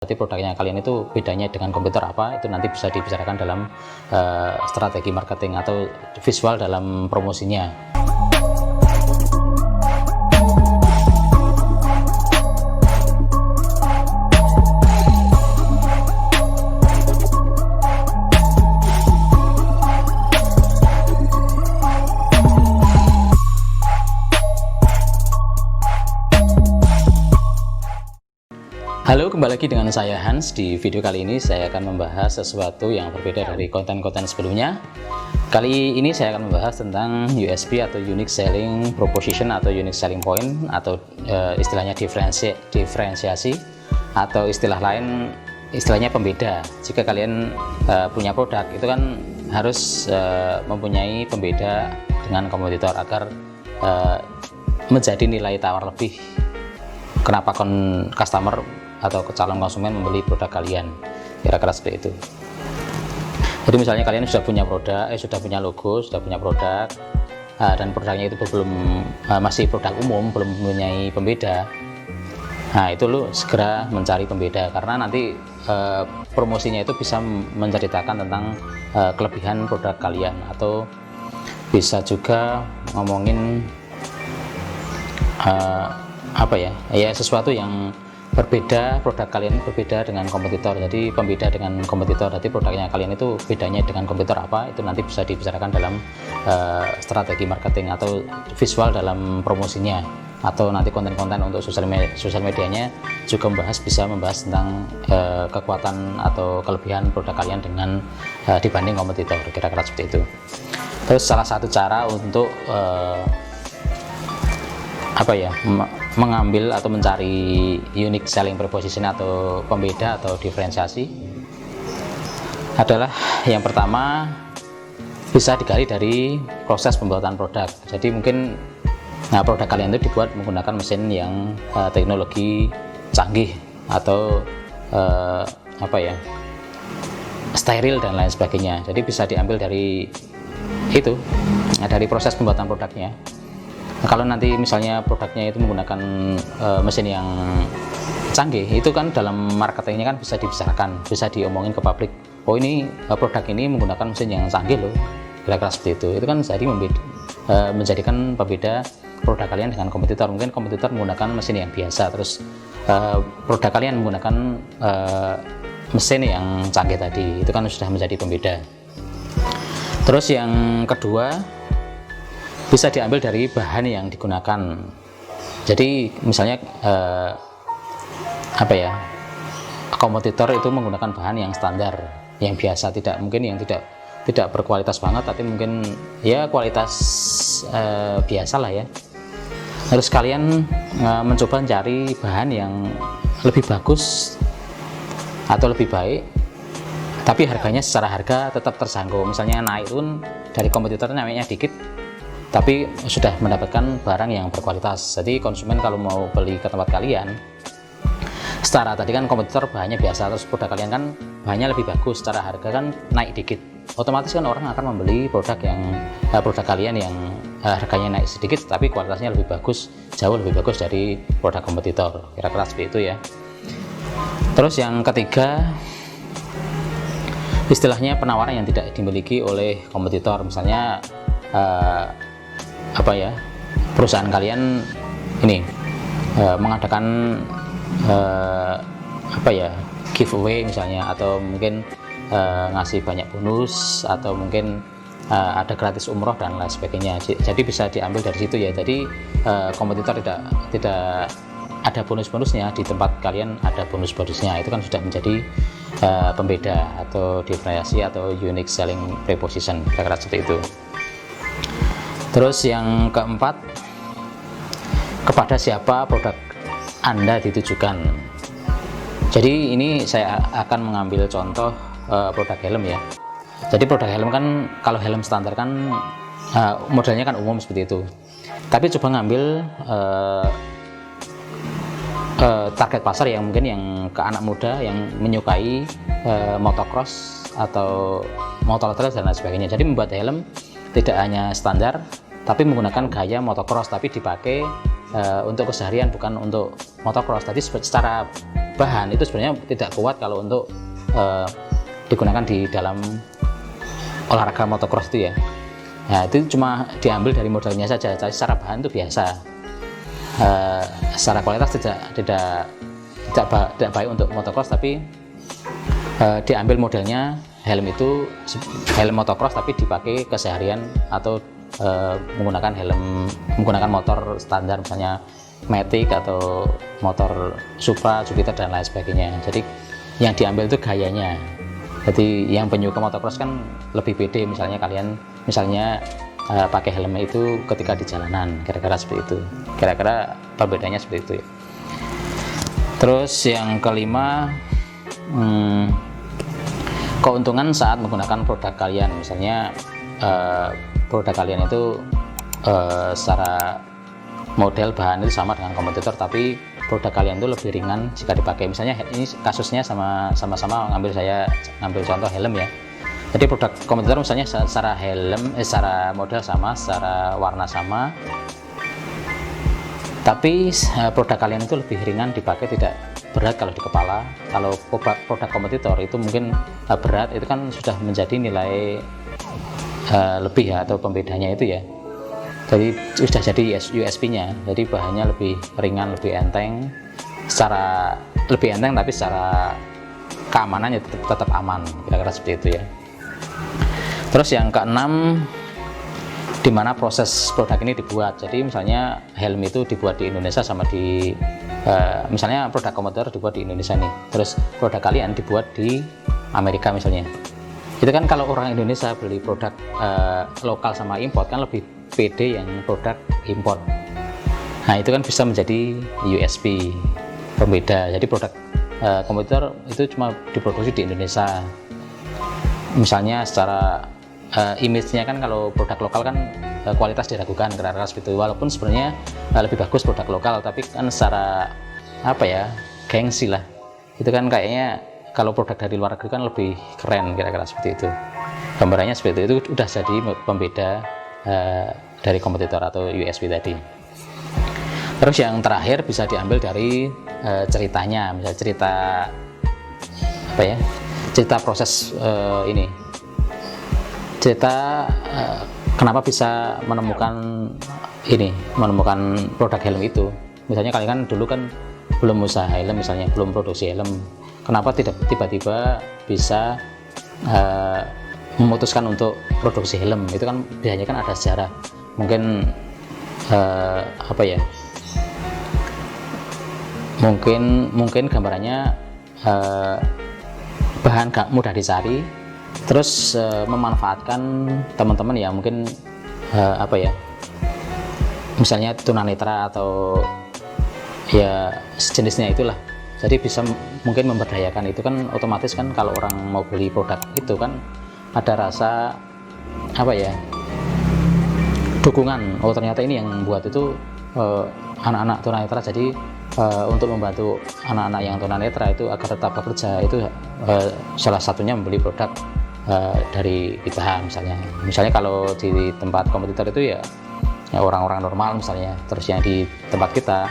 Berarti produknya kalian itu bedanya dengan komputer apa, itu nanti bisa dibicarakan dalam strategi marketing atau visual dalam promosinya. Halo, kembali lagi dengan saya Hans. Di video kali ini saya akan membahas sesuatu yang berbeda dari konten-konten sebelumnya. Kali ini saya akan membahas tentang USP atau Unique Selling Proposition atau Unique Selling Point, atau istilahnya diferensiasi, atau istilah lain istilahnya pembeda. Jika kalian punya produk, itu kan harus mempunyai pembeda dengan kompetitor agar menjadi nilai tawar lebih. Kenapa customer atau calon konsumen membeli produk kalian, kira-kira seperti itu. Jadi misalnya kalian sudah punya produk, sudah punya logo, sudah punya produk, dan produknya itu masih produk umum, belum mempunyai pembeda. Nah, itu lo segera mencari pembeda, karena nanti promosinya itu bisa menceritakan tentang kelebihan produk kalian, atau bisa juga ngomongin sesuatu yang berbeda, produk kalian berbeda dengan kompetitor. Jadi pembeda dengan kompetitor, jadi produknya kalian itu bedanya dengan kompetitor apa, itu nanti bisa dibicarakan dalam strategi marketing atau visual dalam promosinya, atau nanti konten-konten untuk sosial medianya juga bisa membahas tentang kekuatan atau kelebihan produk kalian dengan dibanding kompetitor, kira-kira seperti itu. Terus salah satu cara untuk mengambil atau mencari unique selling proposition atau pembeda atau diferensiasi adalah yang pertama bisa digali dari proses pembuatan produk. Jadi mungkin produk kalian itu dibuat menggunakan mesin yang teknologi canggih atau steril dan lain sebagainya. Jadi bisa diambil dari itu, dari proses pembuatan produknya. Kalau nanti misalnya produknya itu menggunakan mesin yang canggih, itu kan dalam marketingnya kan bisa dibicarakan, bisa diomongin ke publik. Oh, ini produk ini menggunakan mesin yang canggih loh, kira-kira seperti itu. Itu kan jadi menjadikan pembeda produk kalian dengan kompetitor. Mungkin kompetitor menggunakan mesin yang biasa, terus produk kalian menggunakan mesin yang canggih tadi. Itu kan sudah menjadi pembeda. Terus yang kedua, bisa diambil dari bahan yang digunakan. Jadi misalnya kompetitor itu menggunakan bahan yang standar, yang biasa, tidak berkualitas banget, tapi mungkin ya kualitas biasa lah ya. Terus kalian mencoba mencari bahan yang lebih bagus atau lebih baik, tapi harganya secara harga tetap terjangkau. Misalnya naik turun dari kompetitor, naiknya dikit, tapi sudah mendapatkan barang yang berkualitas. Jadi konsumen kalau mau beli ke tempat kalian, setara tadi kan kompetitor bahannya biasa, terus produk kalian kan bahannya lebih bagus, secara harga kan naik dikit, otomatis kan orang akan membeli produk kalian yang harganya naik sedikit tapi kualitasnya lebih bagus, jauh lebih bagus dari produk kompetitor, kira-kira seperti itu ya. Terus yang ketiga, istilahnya penawaran yang tidak dimiliki oleh kompetitor. Misalnya perusahaan kalian ini mengadakan giveaway misalnya, atau mungkin ngasih banyak bonus, atau mungkin ada gratis umroh dan lain sebagainya. Jadi bisa diambil dari situ ya. Jadi kompetitor tidak ada bonus-bonusnya, di tempat kalian ada bonus-bonusnya. Itu kan sudah menjadi pembeda atau diferensiasi atau unique selling proposition, kira-kira seperti itu. Terus yang keempat, kepada siapa produk Anda ditujukan. Jadi ini saya akan mengambil contoh produk helm ya. Jadi produk helm kan, kalau helm standar kan modelnya kan umum seperti itu. Tapi coba ngambil target pasar yang mungkin yang ke anak muda yang menyukai motocross atau motor trail dan lain sebagainya. Jadi membuat helm tidak hanya standar, tapi menggunakan gaya motocross, tapi dipakai untuk keseharian, bukan untuk motocross. Tadi secara bahan itu sebenarnya tidak kuat kalau untuk digunakan di dalam olahraga motocross itu ya. Nah, itu cuma diambil dari modelnya saja, tapi secara bahan itu biasa. Secara kualitas tidak baik untuk motocross, tapi diambil modelnya helm itu helm motocross tapi dipakai keseharian atau menggunakan motor standar, misalnya Matic atau motor Supra, Jupiter dan lain sebagainya. Jadi yang diambil itu gayanya. Jadi yang penyuka motocross kan lebih pede, misalnya kalian pakai helm itu ketika di jalanan, kira-kira seperti itu. Kira-kira perbedaannya seperti itu ya. Terus yang kelima, keuntungan saat menggunakan produk kalian. Misalnya produk kalian itu secara model bahan itu sama dengan kompetitor, tapi produk kalian itu lebih ringan jika dipakai. Misalnya ini kasusnya sama-sama ngambil contoh helm ya. Jadi produk kompetitor misalnya secara helm, secara model sama, secara warna sama, tapi produk kalian itu lebih ringan dipakai, tidak berat kalau di kepala. Kalau produk kompetitor itu mungkin berat, itu kan sudah menjadi nilai lebih ya, atau pembedanya itu ya. Jadi sudah jadi USP-nya. Jadi bahannya lebih ringan, lebih enteng, tapi secara keamanannya tetap aman, kira-kira seperti itu ya. Terus yang keenam, di mana proses produk ini dibuat. Jadi misalnya helm itu dibuat di Indonesia sama misalnya produk kompetitor dibuat di Indonesia nih, terus produk kalian dibuat di Amerika misalnya. Itu kan kalau orang Indonesia beli produk lokal sama import kan lebih pede yang produk import. Nah, itu kan bisa menjadi USP pembeda. Jadi produk kompetitor itu cuma diproduksi di Indonesia. Misalnya secara image-nya kan kalau produk lokal kan kualitas diragukan, kira-kira seperti itu. Walaupun sebenarnya lebih bagus produk lokal, tapi kan secara gengsi lah. Itu kan kayaknya kalau produk dari luar negeri kan lebih keren, kira-kira seperti itu. Gambarannya seperti itu udah jadi pembeda dari kompetitor atau USP tadi. Terus yang terakhir bisa diambil dari ceritanya, misalnya cerita proses kenapa bisa menemukan produk helm itu. Misalnya kalian kan dulu kan belum usaha helm, misalnya belum produksi helm, kenapa tidak tiba-tiba bisa memutuskan untuk produksi helm. Itu kan biasanya kan ada sejarah, mungkin mungkin gambarannya bahan gak mudah dicari, terus memanfaatkan teman-teman ya, mungkin misalnya tunanetra atau ya sejenisnya itulah. Jadi bisa mungkin memberdayakan. Itu kan otomatis kan kalau orang mau beli produk itu kan ada rasa dukungan. Oh, ternyata ini yang buat itu anak-anak tunanetra. Jadi untuk membantu anak-anak yang tunanetra itu agar tetap bekerja, itu salah satunya membeli produk dari kita. Misalnya kalau di tempat kompetitor itu ya orang-orang normal misalnya, terus yang di tempat kita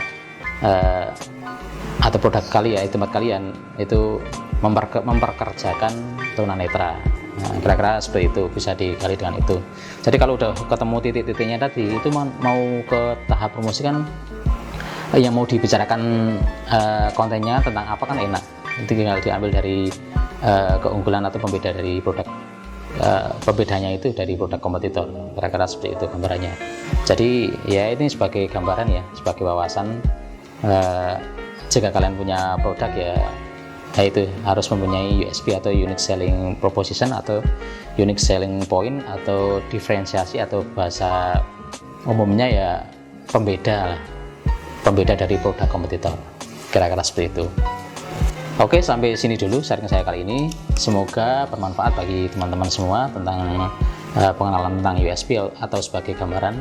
atau produk di tempat kalian itu memperkerjakan tunanetra. Nah, kira-kira seperti itu, bisa dikali dengan itu. Jadi kalau udah ketemu titik-titiknya tadi, itu mau ke tahap promosi kan, yang mau dibicarakan kontennya tentang apa kan enak. Itu tinggal diambil dari keunggulan atau pembeda dari produk, pembedanya itu dari produk kompetitor. Kira-kira seperti itu gambarannya. Jadi ya ini sebagai gambaran ya, sebagai wawasan. Jika kalian punya produk ya itu harus mempunyai USP atau unique selling proposition atau unique selling point atau diferensiasi, atau bahasa umumnya ya pembeda dari produk kompetitor, kira-kira seperti itu. Oke, sampai sini dulu sharing saya kali ini. Semoga bermanfaat bagi teman-teman semua tentang pengenalan tentang USP atau sebagai gambaran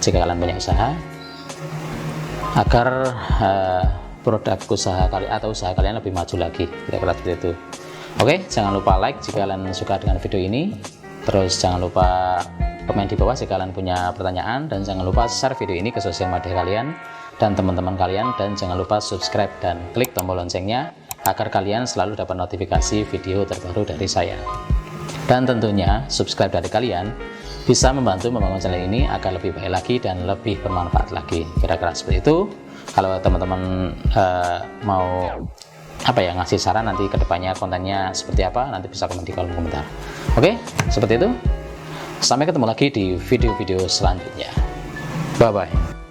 jika kalian punya usaha, agar produk usaha kalian lebih maju lagi, kira-kira seperti itu. Oke, jangan lupa like jika kalian suka dengan video ini, terus jangan lupa komen di bawah jika kalian punya pertanyaan, dan jangan lupa share video ini ke sosial media kalian dan teman-teman kalian, dan jangan lupa subscribe dan klik tombol loncengnya agar kalian selalu dapat notifikasi video terbaru dari saya. Dan tentunya subscribe dari kalian bisa membantu membangun channel ini agar lebih baik lagi dan lebih bermanfaat lagi. Kira-kira seperti itu. Kalau teman-teman mau ngasih saran nanti kedepannya kontennya seperti apa, nanti bisa komen di kolom komentar. Oke, seperti itu. Sampai ketemu lagi di video-video selanjutnya. Bye bye.